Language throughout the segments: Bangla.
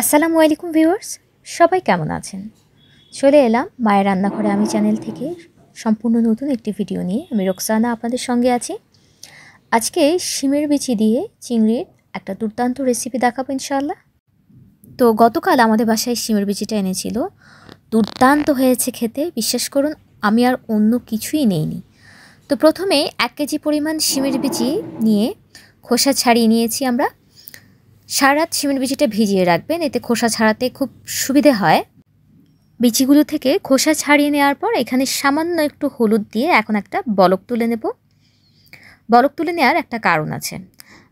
আসসালামু আলাইকুম ভিউয়ার্স, সবাই কেমন আছেন? চলে এলাম মায়ের রান্নাঘরে আমি চ্যানেল থেকে সম্পূর্ণ নতুন একটি ভিডিও নিয়ে। আমি রোকসানা আপনাদের সঙ্গে আছি। আজকে শিমের বিচি দিয়ে চিংড়ির একটা দুর্দান্ত রেসিপি দেখাবো ইনশাআল্লাহ। তো গতকাল আমাদের বাসায় শিমের বিচিটা এনেছিল, দুর্দান্ত হয়েছে খেতে, বিশ্বাস করুন। আমি আর অন্য কিছুই নেইনি। তো প্রথমে 1 কেজি পরিমাণ শিমের বিচি নিয়ে খোসা ছাড়িয়ে নিয়েছি আমরা। সারা রাত শিমের বিচিটা ভিজিয়ে রাখবেন, এতে খোসা ছাড়াতে খুব সুবিধে হয়। বিচিগুলো থেকে খোসা ছাড়িয়ে নেওয়ার পর এখানে সামান্য একটু হলুদ দিয়ে এখন একটা বলক তুলে নেব। বলক তুলে নেওয়ার একটা কারণ আছে।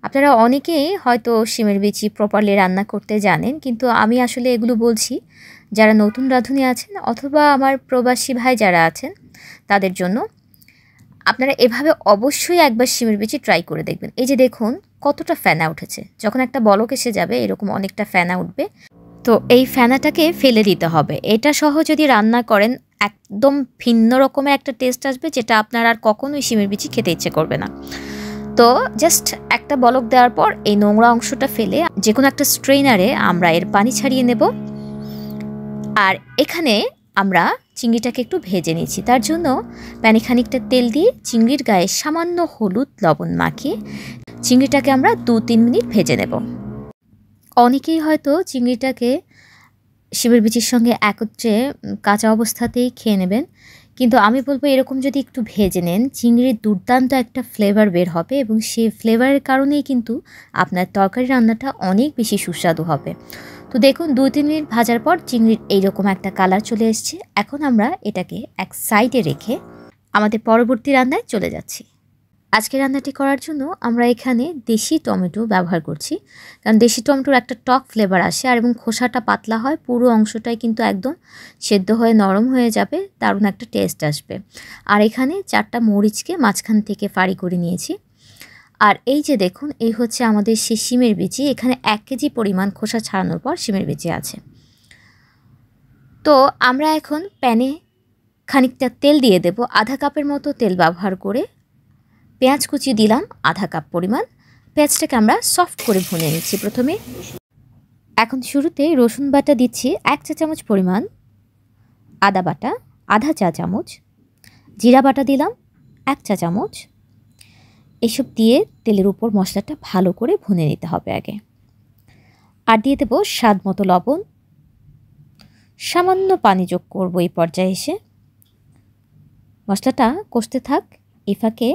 আপনারা অনেকেই হয়তো শিমের বিচি প্রপারলি রান্না করতে জানেন, কিন্তু আমি আসলে এগুলো বলছি যারা নতুন রাঁধুনি আছেন অথবা আমার প্রবাসী ভাই যারা আছেন তাদের জন্য। আপনারা এভাবে অবশ্যই একবার শিমের বিচি ট্রাই করে দেখবেন। এই যে দেখুন কতটা ফেনা উঠেছে, যখন একটা বলক এসে যাবে এরকম অনেকটা ফেনা উঠবে। তো এই ফেনাটাকে ফেলে দিতে হবে। এটা সহ যদি রান্না করেন একদম ভিন্ন রকমের একটা টেস্ট আসবে, যেটা আপনার আর কখনোই শিমের বিচি খেতে ইচ্ছে করবে না। তো জাস্ট একটা বলক দেওয়ার পর এই নোংরা অংশটা ফেলে যে কোনো একটা স্ট্রেনারে আমরা এর পানি ছাড়িয়ে নেব। আর এখানে আমরা চিংড়িটাকে একটু ভেজে নিয়েছি। তার জন্য প্যানে খানিকটা তেল দিয়ে চিংড়ির গায়ে সামান্য হলুদ লবণ মাখিয়ে চিংড়িটাকে আমরা 2-3 মিনিট ভেজে নেব। অনেকেই হয়তো চিংড়িটাকে শিমের বিচির সঙ্গে একত্রে কাঁচা অবস্থাতেই খেয়ে নেবেন, কিন্তু আমি বলবো এরকম যদি একটু ভেজে নেন চিংড়ির দুর্দান্ত একটা ফ্লেভার বের হবে, এবং সেই ফ্লেভারের কারণেই কিন্তু আপনার তরকারি রান্নাটা অনেক বেশি সুস্বাদু হবে। তো দেখুন 2-3 মিনিট ভাজার পর চিংড়ির এইরকম একটা কালার চলে এসছে। এখন আমরা এটাকে এক সাইডে রেখে আমাদের পরবর্তী রান্নায় চলে যাচ্ছি। আজকে রান্নাটি করার জন্য আমরা এখানে দেশি টমেটো ব্যবহার করছি, কারণ দেশি টমেটোর একটা টক ফ্লেভার আসে আর এবং খোসাটা পাতলা হয়, পুরো অংশটাই কিন্তু একদম সেদ্ধ হয়ে নরম হয়ে যাবে, দারুণ একটা টেস্ট আসবে। আর এখানে 4টা মরিচকে মাঝখান থেকে ফাড়ি করে নিয়েছি। আর এই যে দেখুন এই হচ্ছে আমাদের সেই শিমের বিচি। এখানে 1 কেজি পরিমাণ খোসা ছাড়ানোর পর শিমের বিচি আছে। তো আমরা এখন প্যানে খানিকটা তেল দিয়ে দেব, আধা কাপের মতো তেল ব্যবহার করে পেঁয়াজ কুচি দিলাম আধা কাপ পরিমাণ। পেঁয়াজটাকে আমরা সফট করে ভুনে নিচ্ছি প্রথমে। এখন শুরুতে রসুন বাটা দিচ্ছি 1 চা চামচ পরিমাণ, আদা বাটা আধা চা চামচ, জিরা বাটা দিলাম 1 চা চামচ। এসব দিয়ে তেলের উপর মশলাটা ভালো করে ভুনে নিতে হবে আগে। আর দিয়ে দেবো স্বাদ মতো লবণ, সামান্য পানি যোগ করবো এই পর্যায়ে এসে। মশলাটা কষতে থাক। এই ফাঁকে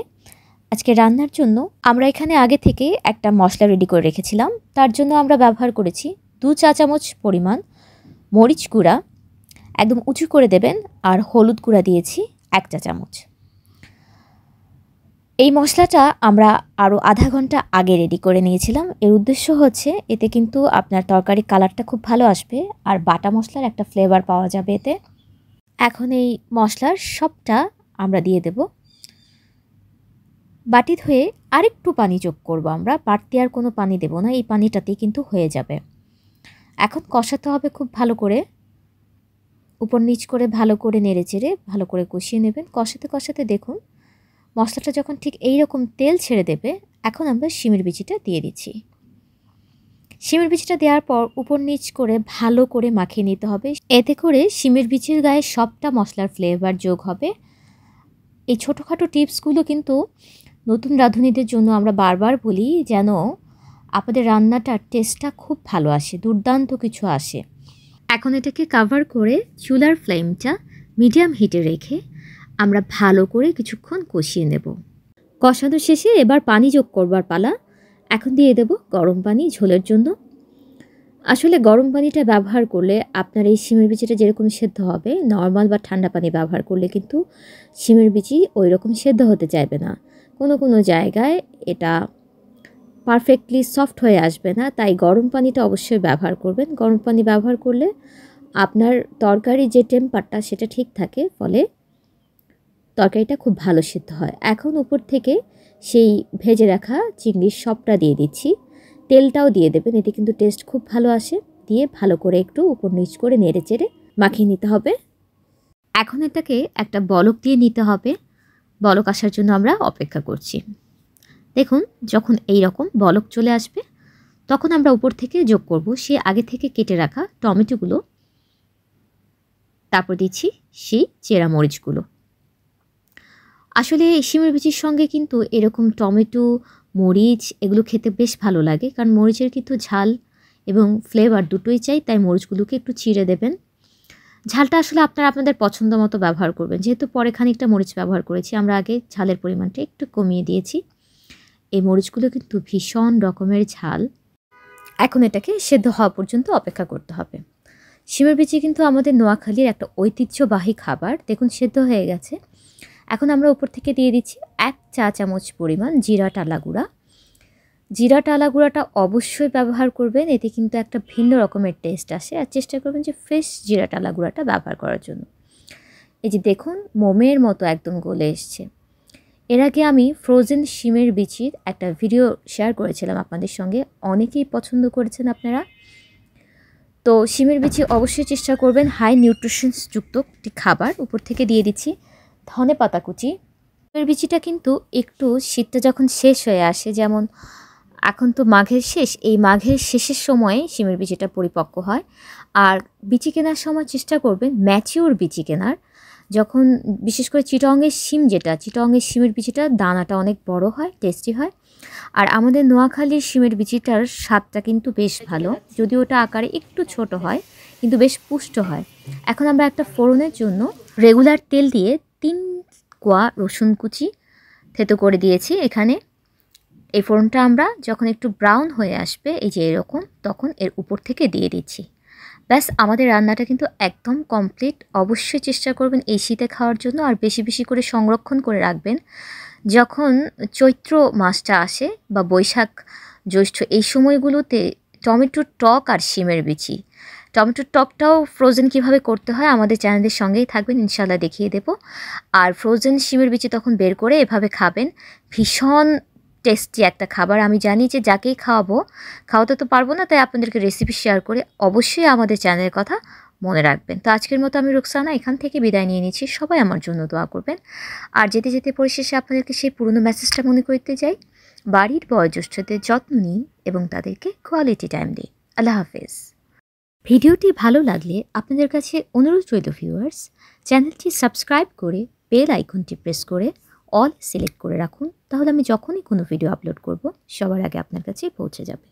আজকে রান্নার জন্য আমরা এখানে আগে থেকে একটা মশলা রেডি করে রেখেছিলাম। তার জন্য আমরা ব্যবহার করেছি 2 চা চামচ পরিমাণ মরিচ গুঁড়া, একদম উঁচু করে দেবেন। আর হলুদ গুঁড়া দিয়েছি 1 চা চামচ। এই মশলাটা আমরা আরও আধা ঘন্টা আগে রেডি করে নিয়েছিলাম। এর উদ্দেশ্য হচ্ছে এতে কিন্তু আপনার তরকারি কালারটা খুব ভালো আসবে আর বাটা মশলার একটা ফ্লেভার পাওয়া যাবে এতে। এখন এই মশলার সবটা আমরা দিয়ে দেব। বাটি ধুয়ে আরেকটু পানি যোগ করব আমরা, বাড়তি আর কোনো পানি দেব না, এই পানিটাতেই কিন্তু হয়ে যাবে। এখন কষাতে হবে খুব ভালো করে, উপর নিচ করে ভালো করে নেড়ে চেড়ে ভালো করে কষিয়ে নেবেন। কষাতে কষাতে দেখুন মশলাটা যখন ঠিক এই রকম তেল ছেড়ে দেবে, এখন আমরা শিমের বিচিটা দিয়ে দিচ্ছি। শিমের বিচিটা দেওয়ার পর উপর নিচ করে ভালো করে মাখিয়ে নিতে হবে। এতে করে শিমের বিচির গায়ে সবটা মশলার ফ্লেভার যোগ হবে। এই ছোটোখাটো টিপসগুলো কিন্তু নতুন রাঁধুনিদের জন্য আমরা বারবার বলি, যেন আপনাদের রান্নাটার টেস্টটা খুব ভালো আসে, দুর্দান্ত কিছু আসে। এখন এটাকে কভার করে চুলার ফ্লেমটা মিডিয়াম হিটে রেখে আমরা ভালো করে কিছুক্ষণ কষিয়ে নেব। কষানো শেষে এবার পানি যোগ করবার পালা। এখন দিয়ে দেব গরম পানি ঝোলের জন্য। আসলে গরম পানিটা ব্যবহার করলে আপনার এই শিমের বিচিটা যেরকম সেদ্ধ হবে, নর্মাল বা ঠান্ডা পানি ব্যবহার করলে কিন্তু শিমের বিচি ওই রকম সেদ্ধ হতে চাইবে না। কোনো জায়গায় এটা পারফেক্টলি সফট হয়ে আসবে না, তাই গরম পানিটা অবশ্যই ব্যবহার করবেন। গরম পানি ব্যবহার করলে আপনার তরকারির যে টেম্পারটা সেটা ঠিক থাকে, ফলে তরকারিটা খুব ভালো সিদ্ধ হয়। এখন উপর থেকে সেই ভেজে রাখা চিংড়ির সবটা দিয়ে দিচ্ছি। তেলটাও দিয়ে দেবেন, এতে কিন্তু টেস্ট খুব ভালো আসে। দিয়ে ভালো করে একটু উপর নিচ করে নেড়ে চেড়ে মাখিয়ে নিতে হবে। এখন এটাকে একটা বলক দিয়ে নিতে হবে। বলক আসার জন্য আমরা অপেক্ষা করছি। দেখুন যখন এই রকম বলক চলে আসবে তখন আমরা উপর থেকে যোগ করব সেই আগে থেকে কেটে রাখা টমেটোগুলো, তারপর দিচ্ছি সেই চেরা মরিচগুলো। আসলে শিমের বিচির সঙ্গে কিন্তু এরকম টমেটো, মরিচ এগুলো খেতে বেশ ভালো লাগে, কারণ মরিচের কিন্তু ঝাল এবং ফ্লেভার দুটোই চাই, তাই মরিচগুলোকে একটু চিড়ে দেবেন। ঝালটা আসলে আপনারা আপনাদের পছন্দ মতো ব্যবহার করবেন, যেহেতু পরে খানিকটা মরিচ ব্যবহার করেছি, আমরা আগে ঝালের পরিমাণটা একটু কমিয়ে দিয়েছি। এই মরিচগুলো কিন্তু ভীষণ রকমের ঝাল। এখন এটাকে সেদ্ধ হওয়া পর্যন্ত অপেক্ষা করতে হবে। শিমের বিচি কিন্তু আমাদের নোয়াখালীর একটা ঐতিহ্যবাহী খাবার। দেখুন সেদ্ধ হয়ে গেছে। এখন আমরা উপর থেকে দিয়ে দিচ্ছি 1 চা চামচ পরিমাণ জিরা টালা গুঁড়া। জিরা টালা গুঁড়াটা অবশ্যই ব্যবহার করবেন, এতে কিন্তু একটা ভিন্ন রকমের টেস্ট আসে। আর চেষ্টা করবেন যে ফ্রেশ জিরা টালা গুঁড়াটা ব্যবহার করার জন্য। এই যে দেখুন মোমের মতো একদম গলে এসছে। এর আগে আমি ফ্রোজেন শিমের বিচির একটা ভিডিও শেয়ার করেছিলাম আপনাদের সঙ্গে, অনেকেই পছন্দ করেছেন আপনারা। তো শিমের বিচি অবশ্যই চেষ্টা করবেন হাই নিউট্রিশনস যুক্ত একটি খাবার। উপর থেকে দিয়ে দিচ্ছি ধনে পাতা কুচি। শিমের বিচিটা কিন্তু একটু শীতটা যখন শেষ হয়ে আসে, যেমন এখন তো মাঘের শেষ, এই মাঘের শেষের সময়ে শিমের বিচিটা পরিপক্ক হয়। আর বিচি কেনার সময় চেষ্টা করবেন ম্যাচিওর বিচি কেনার। যখন বিশেষ করে চিটংয়ের শিম, চিটংয়ের শিমের বিচিটা দানাটা অনেক বড় হয়, টেস্টি হয়। আর আমাদের নোয়াখালীর শিমের বিচিটার স্বাদটা কিন্তু বেশ ভালো, যদিও ওটা আকারে একটু ছোট হয়, কিন্তু বেশ পুষ্ট হয়। এখন আমরা একটা ফোড়নের জন্য রেগুলার তেল দিয়ে 3 কোয়া রসুন কুচি থেতো করে দিয়েছি এখানে। এই ফোড়নটা আমরা যখন একটু ব্রাউন হয়ে আসবে, এই যে এরকম, তখন এর উপর থেকে দিয়ে দিচ্ছি। ব্যাস, আমাদের রান্নাটা কিন্তু একদম কমপ্লিট। অবশ্যই চেষ্টা করবেন এই শীতে খাওয়ার জন্য, আর বেশি বেশি করে সংরক্ষণ করে রাখবেন। যখন চৈত্র মাসটা আসে বা বৈশাখ জ্যৈষ্ঠ, এই সময়গুলোতে টমেটোর টক আর শিমের বিচি, টমেটোর টকটাও ফ্রোজেন কিভাবে করতে হয় আমাদের চ্যানেলের সঙ্গেই থাকবেন, ইনশাল্লাহ দেখিয়ে দেব। আর ফ্রোজেন শিমের বিচি তখন বের করে এভাবে খাবেন, ভীষণ টেস্টি একটা খাবার। আমি জানি যে যাকেই খাওয়াতে তো পারবো না, তাই আপনাদেরকে রেসিপি শেয়ার করে অবশ্যই আমাদের চ্যানেলের কথা মনে রাখবেন। তো আজকের মতো আমি রুকসানা এখান থেকে বিদায় নিয়ে নিচ্ছি। সবাই আমার জন্য দোয়া করবেন। আর যেতে যেতে পরিশেষে আপনাদেরকে সেই পুরনো মেসেজটা মনে করতে যাই, বাড়ির বয়োজ্যেষ্ঠদের যত্ন নিন এবং তাদেরকে কোয়ালিটি টাইম দিন। আল্লাহ হাফেজ। ভিডিওটি ভালো লাগলে আপনাদের কাছে অনুরোধ রইল ভিউয়ার্স, চ্যানেলটি সাবস্ক্রাইব করে বেল আইকনটি প্রেস করে অল সিলেক্ট করে রাখুন, তাহলে আমি যখনই কোনো ভিডিও আপলোড করব সবার আগে আপনার কাছে পৌঁছে যাবে।